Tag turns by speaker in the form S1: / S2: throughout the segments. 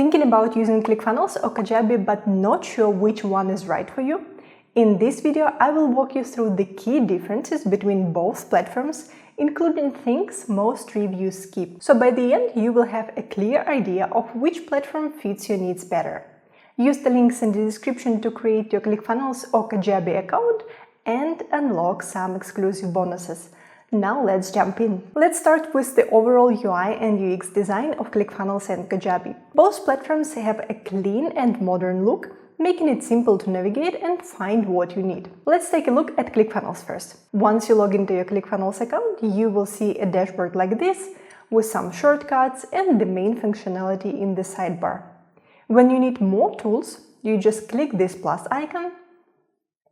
S1: Thinking about using Clickfunnels or Kajabi but not sure which one is right for you? In this video, I will walk you through the key differences between both platforms, including things most reviews skip. So by the end, you will have a clear idea of which platform fits your needs better. Use the links in the description to create your Clickfunnels or Kajabi account and unlock some exclusive bonuses. Now let's jump in. Let's start with the overall UI and UX design of Clickfunnels and Kajabi. Both platforms have a clean and modern look, making it simple to navigate and find what you need. Let's take a look at Clickfunnels first. Once you log into your Clickfunnels account, you will see a dashboard like this, with some shortcuts and the main functionality in the sidebar. When you need more tools, you just click this plus icon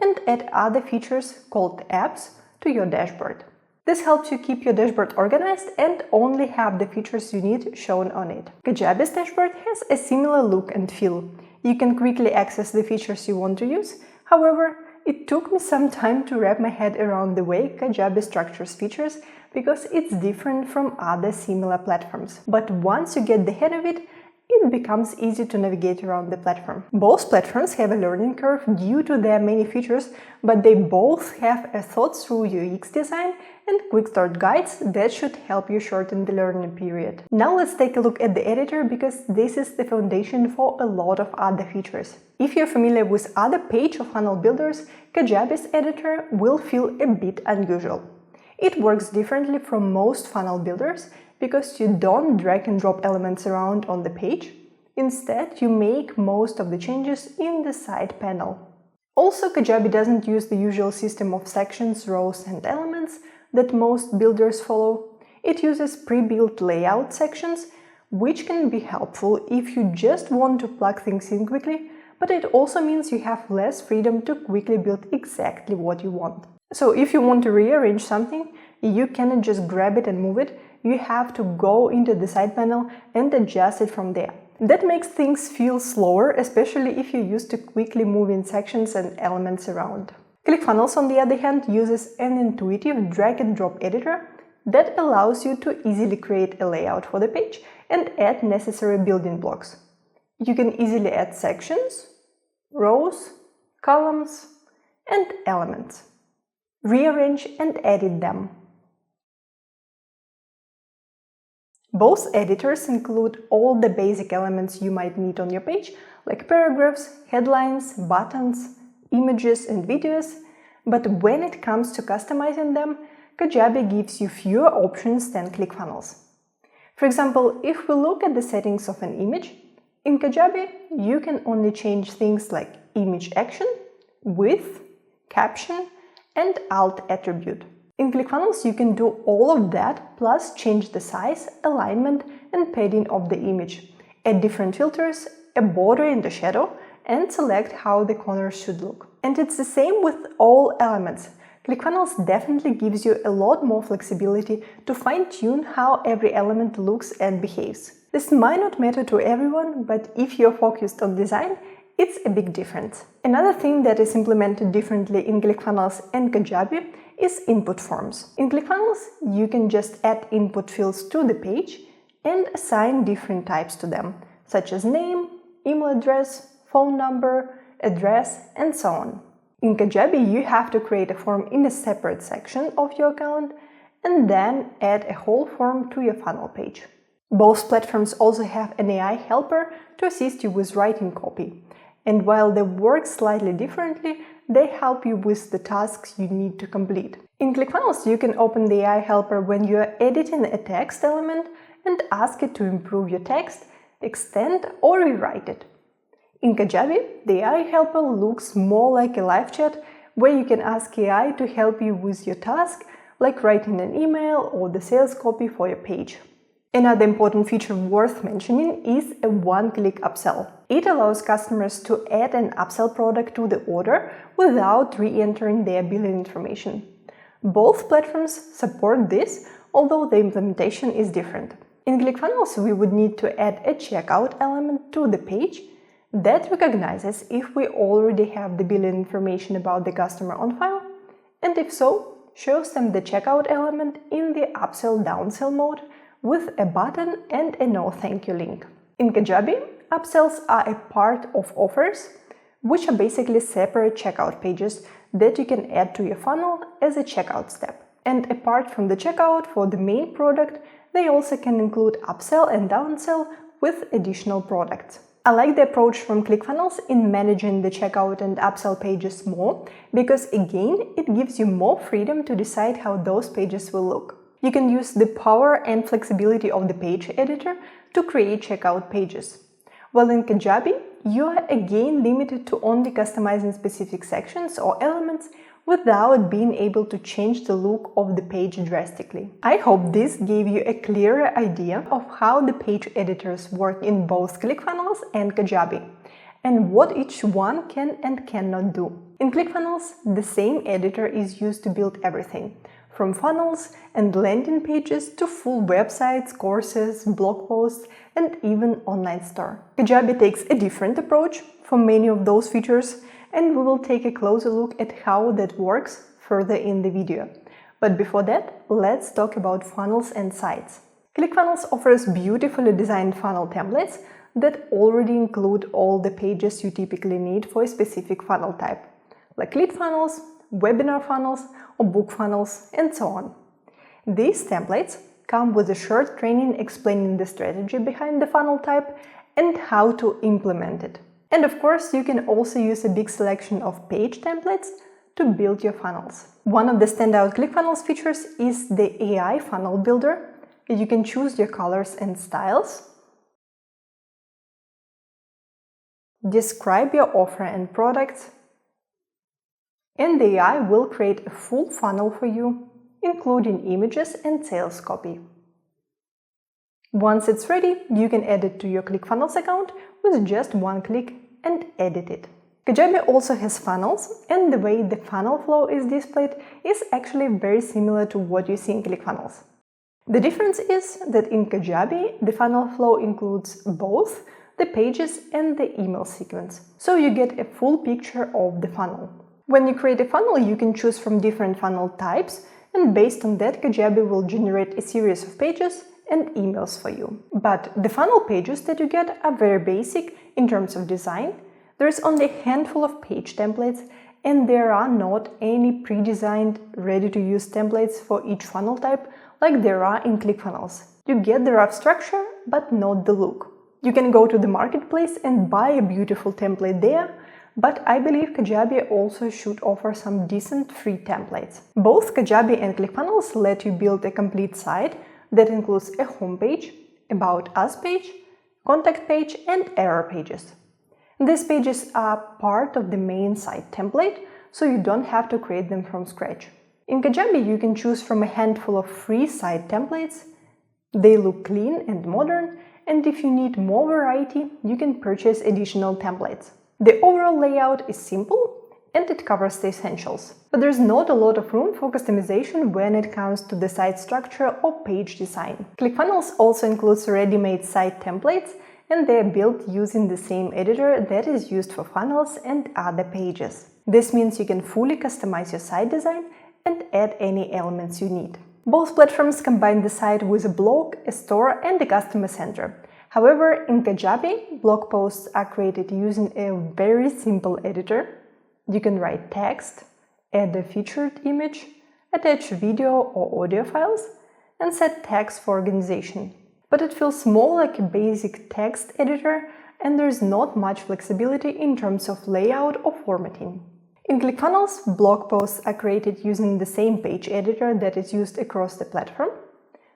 S1: and add other features called apps to your dashboard. This helps you keep your dashboard organized and only have the features you need shown on it. Kajabi's dashboard has a similar look and feel. You can quickly access the features you want to use. However, it took me some time to wrap my head around the way Kajabi structures features because it's different from other similar platforms. But once you get the hang of it, it becomes easy to navigate around the platform. Both platforms have a learning curve due to their many features, but they both have a thought-through UX design and quick start guides that should help you shorten the learning period. Now let's take a look at the editor because this is the foundation for a lot of other features. If you're familiar with other page or funnel builders, Kajabi's editor will feel a bit unusual. It works differently from most funnel builders because you don't drag and drop elements around on the page. Instead, you make most of the changes in the side panel. Also, Kajabi doesn't use the usual system of sections, rows and elements that most builders follow. It uses pre-built layout sections, which can be helpful if you just want to plug things in quickly, but it also means you have less freedom to quickly build exactly what you want. So if you want to rearrange something, you cannot just grab it and move it. You have to go into the side panel and adjust it from there. That makes things feel slower, especially if you're used to quickly moving sections and elements around. Clickfunnels, on the other hand, uses an intuitive drag-and-drop editor that allows you to easily create a layout for the page and add necessary building blocks. You can easily add sections, rows, columns, and elements. Rearrange and edit them. Both editors include all the basic elements you might need on your page, like paragraphs, headlines, buttons, images and videos, but when it comes to customizing them, Kajabi gives you fewer options than Clickfunnels. For example, if we look at the settings of an image, in Kajabi you can only change things like image action, width, caption, and alt attribute. In Clickfunnels, you can do all of that, plus change the size, alignment, and padding of the image, add different filters, a border and a shadow, and select how the corners should look. And it's the same with all elements. Clickfunnels definitely gives you a lot more flexibility to fine-tune how every element looks and behaves. This might not matter to everyone, but if you're focused on design, it's a big difference. Another thing that is implemented differently in Clickfunnels and Kajabi is input forms. In Clickfunnels, you can just add input fields to the page and assign different types to them, such as name, email address, phone number, address, and so on. In Kajabi, you have to create a form in a separate section of your account and then add a whole form to your funnel page. Both platforms also have an AI helper to assist you with writing copy. And while they work slightly differently, they help you with the tasks you need to complete. In Clickfunnels, you can open the AI helper when you are editing a text element and ask it to improve your text, extend or rewrite it. In Kajabi, the AI helper looks more like a live chat where you can ask AI to help you with your task, like writing an email or the sales copy for your page. Another important feature worth mentioning is a one-click upsell. It allows customers to add an upsell product to the order without re-entering their billing information. Both platforms support this, although the implementation is different. In Clickfunnels, we would need to add a checkout element to the page that recognizes if we already have the billing information about the customer on file, and if so, shows them the checkout element in the upsell-downsell mode with a button and a no thank you link. In Kajabi, upsells are a part of offers, which are basically separate checkout pages that you can add to your funnel as a checkout step. And apart from the checkout for the main product, they also can include upsell and downsell with additional products. I like the approach from Clickfunnels in managing the checkout and upsell pages more because, again, it gives you more freedom to decide how those pages will look. You can use the power and flexibility of the page editor to create checkout pages. While in Kajabi, you are again limited to only customizing specific sections or elements without being able to change the look of the page drastically. I hope this gave you a clearer idea of how the page editors work in both Clickfunnels and Kajabi, and what each one can and cannot do. In Clickfunnels, the same editor is used to build everything, from funnels and landing pages to full websites, courses, blog posts, and even online store. Kajabi takes a different approach for many of those features, and we will take a closer look at how that works further in the video. But before that, let's talk about funnels and sites. Clickfunnels offers beautifully designed funnel templates that already include all the pages you typically need for a specific funnel type, like lead funnels, webinar funnels, or book funnels, and so on. These templates come with a short training explaining the strategy behind the funnel type and how to implement it. And of course, you can also use a big selection of page templates to build your funnels. One of the standout Clickfunnels features is the AI funnel builder. You can choose your colors and styles, describe your offer and products, and the AI will create a full funnel for you, including images and sales copy. Once it's ready, you can add it to your Clickfunnels account with just one click and edit it. Kajabi also has funnels, and the way the funnel flow is displayed is actually very similar to what you see in Clickfunnels. The difference is that in Kajabi, the funnel flow includes both the pages and the email sequence, so you get a full picture of the funnel. When you create a funnel, you can choose from different funnel types, and based on that, Kajabi will generate a series of pages and emails for you. But the funnel pages that you get are very basic in terms of design. There is only a handful of page templates, and there are not any pre-designed, ready-to-use templates for each funnel type like there are in Clickfunnels. You get the rough structure, but not the look. You can go to the marketplace and buy a beautiful template there, but I believe Kajabi also should offer some decent free templates. Both Kajabi and Clickfunnels let you build a complete site that includes a homepage, About Us page, contact page, and error pages. These pages are part of the main site template, so you don't have to create them from scratch. In Kajabi, you can choose from a handful of free site templates. They look clean and modern, and if you need more variety, you can purchase additional templates. The overall layout is simple, and it covers the essentials. But there's not a lot of room for customization when it comes to the site structure or page design. Clickfunnels also includes ready-made site templates, and they are built using the same editor that is used for funnels and other pages. This means you can fully customize your site design and add any elements you need. Both platforms combine the site with a blog, a store, and a customer center. However, in Kajabi, blog posts are created using a very simple editor. You can write text, add a featured image, attach video or audio files, and set tags for organization. But it feels more like a basic text editor, and there's not much flexibility in terms of layout or formatting. In Clickfunnels, blog posts are created using the same page editor that is used across the platform.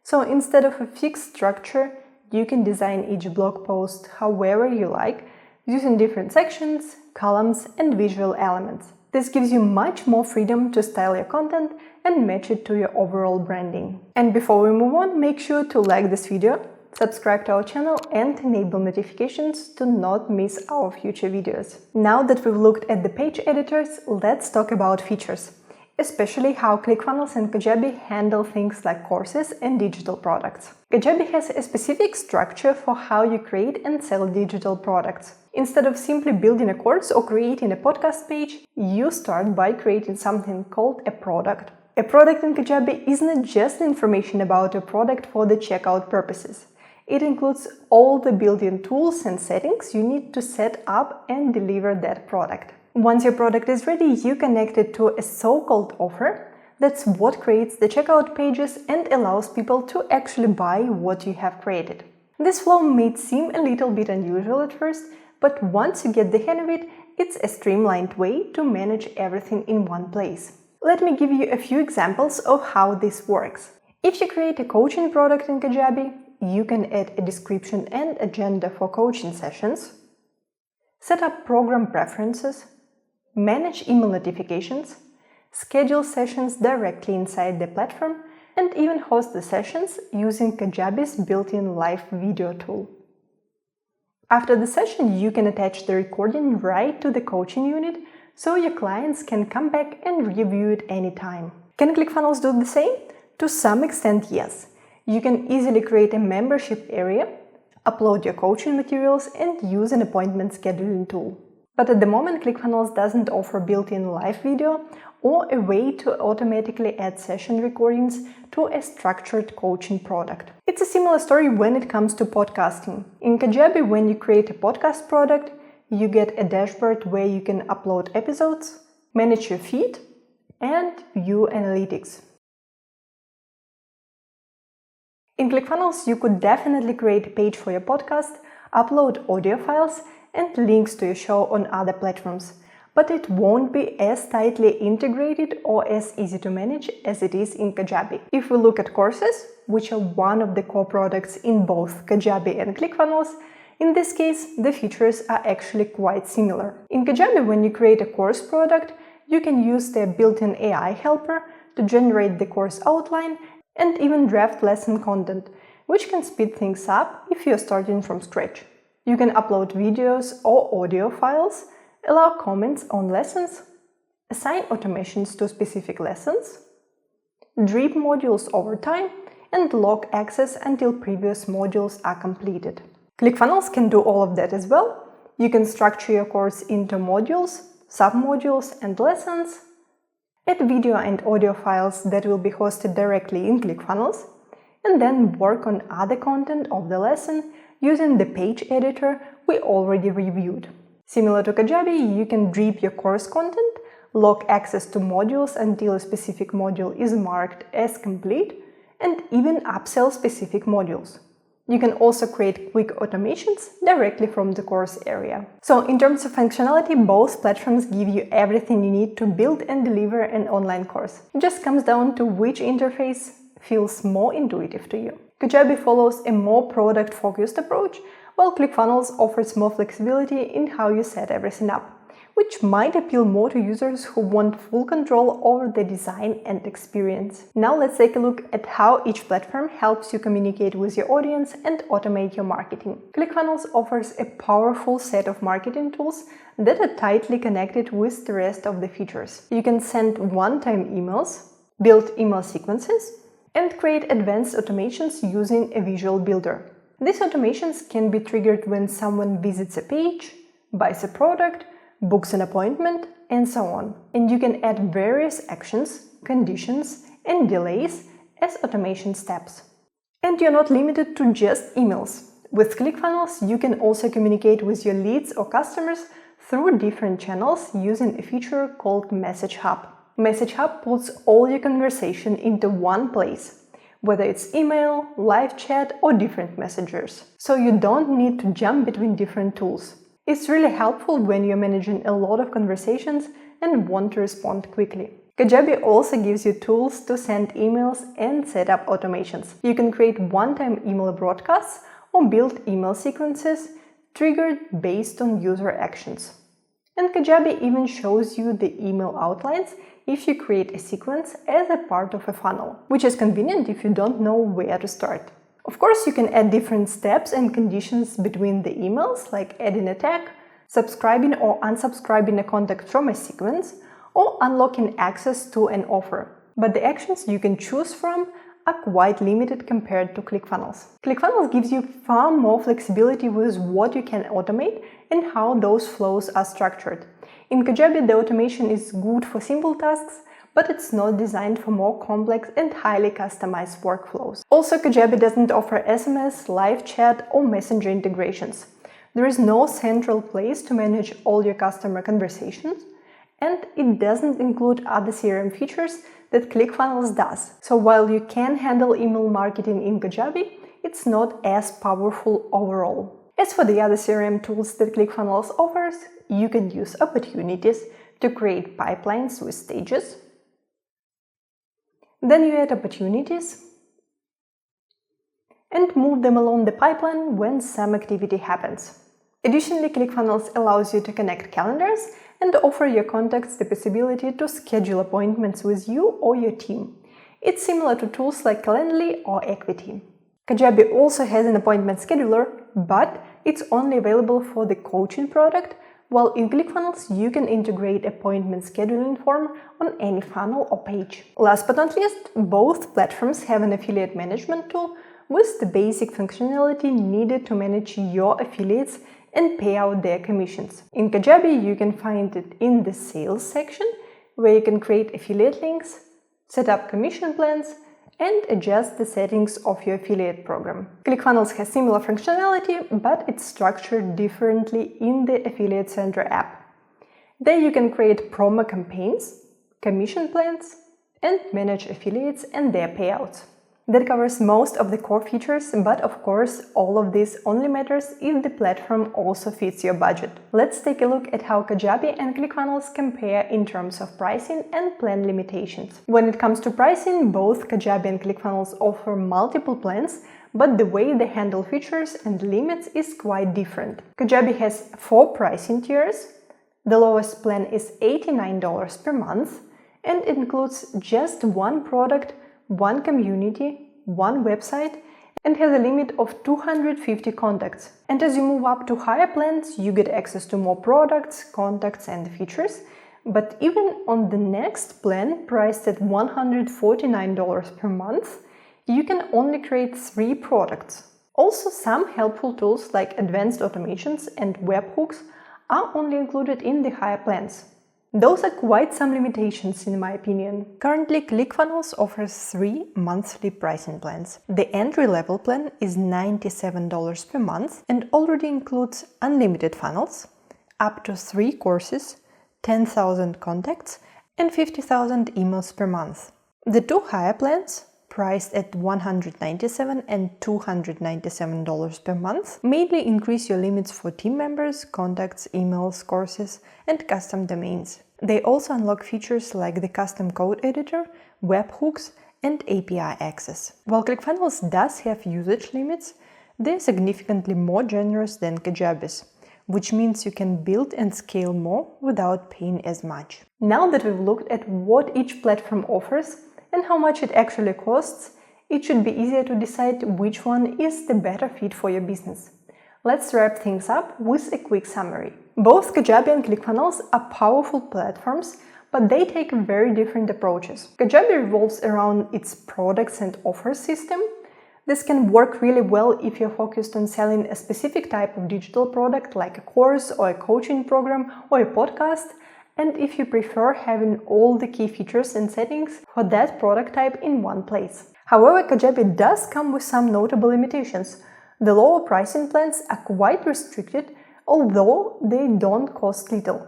S1: So instead of a fixed structure, you can design each blog post however you like, using different sections, columns, and visual elements. This gives you much more freedom to style your content and match it to your overall branding. And before we move on, make sure to like this video, subscribe to our channel, and enable notifications to not miss our future videos. Now that we've looked at the page editors, let's talk about features, especially how Clickfunnels and Kajabi handle things like courses and digital products. Kajabi has a specific structure for how you create and sell digital products. Instead of simply building a course or creating a podcast page, you start by creating something called a product. A product in Kajabi isn't just information about a product for the checkout purposes. It includes all the built-in tools and settings you need to set up and deliver that product. Once your product is ready, you connect it to a so-called offer. That's what creates the checkout pages and allows people to actually buy what you have created. This flow may seem a little bit unusual at first, but once you get the hang of it, it's a streamlined way to manage everything in one place. Let me give you a few examples of how this works. If you create a coaching product in Kajabi, you can add a description and agenda for coaching sessions, set up program preferences, manage email notifications, schedule sessions directly inside the platform, and even host the sessions using Kajabi's built-in live video tool. After the session, you can attach the recording right to the coaching unit, so your clients can come back and review it anytime. Can ClickFunnels do the same? To some extent, yes. You can easily create a membership area, upload your coaching materials, and use an appointment scheduling tool. But at the moment, ClickFunnels doesn't offer built-in live video or a way to automatically add session recordings to a structured coaching product. It's a similar story when it comes to podcasting. In Kajabi, when you create a podcast product, you get a dashboard where you can upload episodes, manage your feed, and view analytics. In ClickFunnels, you could definitely create a page for your podcast, upload audio files, and links to your show on other platforms, but it won't be as tightly integrated or as easy to manage as it is in Kajabi. If we look at courses, which are one of the core products in both Kajabi and ClickFunnels, in this case, the features are actually quite similar. In Kajabi, when you create a course product, you can use their built-in AI helper to generate the course outline and even draft lesson content, which can speed things up if you're starting from scratch. You can upload videos or audio files, allow comments on lessons, assign automations to specific lessons, drip modules over time, and lock access until previous modules are completed. ClickFunnels can do all of that as well. You can structure your course into modules, submodules, and lessons, add video and audio files that will be hosted directly in ClickFunnels, and then work on other content of the lesson using the page editor we already reviewed. Similar to Kajabi, you can drip your course content, lock access to modules until a specific module is marked as complete, and even upsell specific modules. You can also create quick automations directly from the course area. So in terms of functionality, both platforms give you everything you need to build and deliver an online course. It just comes down to which interface feels more intuitive to you. Kajabi follows a more product-focused approach, while ClickFunnels offers more flexibility in how you set everything up, which might appeal more to users who want full control over the design and experience. Now let's take a look at how each platform helps you communicate with your audience and automate your marketing. ClickFunnels offers a powerful set of marketing tools that are tightly connected with the rest of the features. You can send one-time emails, build email sequences, and create advanced automations using a visual builder. These automations can be triggered when someone visits a page, buys a product, books an appointment, and so on. And you can add various actions, conditions, and delays as automation steps. And you're not limited to just emails. With ClickFunnels, you can also communicate with your leads or customers through different channels using a feature called Message Hub. Message Hub puts all your conversation into one place, whether it's email, live chat, or different messengers. So you don't need to jump between different tools. It's really helpful when you're managing a lot of conversations and want to respond quickly. Kajabi also gives you tools to send emails and set up automations. You can create one-time email broadcasts or build email sequences triggered based on user actions. And Kajabi even shows you the email outlines if you create a sequence as a part of a funnel, which is convenient if you don't know where to start. Of course, you can add different steps and conditions between the emails, like adding a tag, subscribing or unsubscribing a contact from a sequence, or unlocking access to an offer. But the actions you can choose from are quite limited compared to ClickFunnels. ClickFunnels gives you far more flexibility with what you can automate and how those flows are structured. In Kajabi, the automation is good for simple tasks, but it's not designed for more complex and highly customized workflows. Also, Kajabi doesn't offer SMS, live chat, or messenger integrations. There is no central place to manage all your customer conversations, and it doesn't include other CRM features that ClickFunnels does. So while you can handle email marketing in Kajabi, it's not as powerful overall. As for the other CRM tools that ClickFunnels offers, you can use opportunities to create pipelines with stages. Then you add opportunities and move them along the pipeline when some activity happens. Additionally, ClickFunnels allows you to connect calendars and offer your contacts the possibility to schedule appointments with you or your team. It's similar to tools like Calendly or Equity. Kajabi also has an appointment scheduler, but it's only available for the coaching product, while in ClickFunnels you can integrate appointment scheduling form on any funnel or page. Last but not least, both platforms have an affiliate management tool with the basic functionality needed to manage your affiliates and pay out their commissions. In Kajabi, you can find it in the sales section, where you can create affiliate links, set up commission plans, and adjust the settings of your affiliate program. ClickFunnels has similar functionality, but it's structured differently in the Affiliate Center app. There you can create promo campaigns, commission plans, and manage affiliates and their payouts. That covers most of the core features, but of course, all of this only matters if the platform also fits your budget. Let's take a look at how Kajabi and ClickFunnels compare in terms of pricing and plan limitations. When it comes to pricing, both Kajabi and ClickFunnels offer multiple plans, but the way they handle features and limits is quite different. Kajabi has 4 pricing tiers. The lowest plan is $89 per month and includes just one product, one community, one website, and has a limit of 250 contacts. And as you move up to higher plans, you get access to more products, contacts, and features. But even on the next plan, priced at $149 per month, you can only create 3 products. Also, some helpful tools like advanced automations and webhooks are only included in the higher plans. Those are quite some limitations in my opinion. Currently, ClickFunnels offers 3 monthly pricing plans. The entry-level plan is $97 per month and already includes unlimited funnels, up to 3 courses, 10,000 contacts, and 50,000 emails per month. The 2 higher plans, priced at $197 and $297 per month, mainly increase your limits for team members, contacts, emails, courses, and custom domains. They also unlock features like the custom code editor, webhooks, and API access. While ClickFunnels does have usage limits, they're significantly more generous than Kajabi's, which means you can build and scale more without paying as much. Now that we've looked at what each platform offers and how much it actually costs, it should be easier to decide which one is the better fit for your business. Let's wrap things up with a quick summary. Both Kajabi and ClickFunnels are powerful platforms, but they take very different approaches. Kajabi revolves around its products and offers system. This can work really well if you're focused on selling a specific type of digital product like a course or a coaching program or a podcast, and if you prefer having all the key features and settings for that product type in one place. However, Kajabi does come with some notable limitations. The lower pricing plans are quite restricted, although they don't cost little.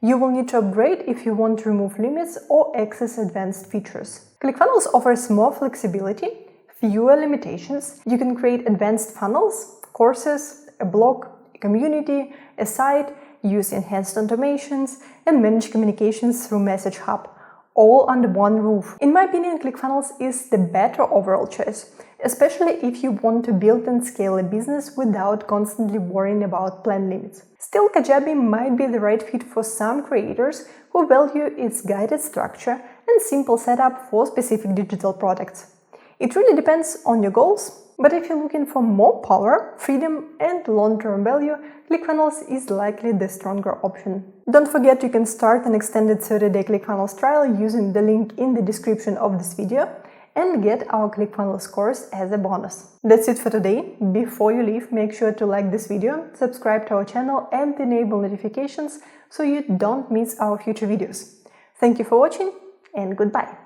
S1: You will need to upgrade if you want to remove limits or access advanced features. ClickFunnels offers more flexibility, fewer limitations. You can create advanced funnels, courses, a blog, a community, a site, use enhanced automations, and manage communications through Message Hub, all under one roof. In my opinion, ClickFunnels is the better overall choice, especially if you want to build and scale a business without constantly worrying about plan limits. Still, Kajabi might be the right fit for some creators who value its guided structure and simple setup for specific digital products. It really depends on your goals, but if you're looking for more power, freedom, and long-term value, ClickFunnels is likely the stronger option. Don't forget you can start an extended 30-day ClickFunnels trial using the link in the description of this video and get our ClickFunnels course as a bonus. That's it for today. Before you leave, make sure to like this video, subscribe to our channel, and enable notifications so you don't miss our future videos. Thank you for watching. and goodbye.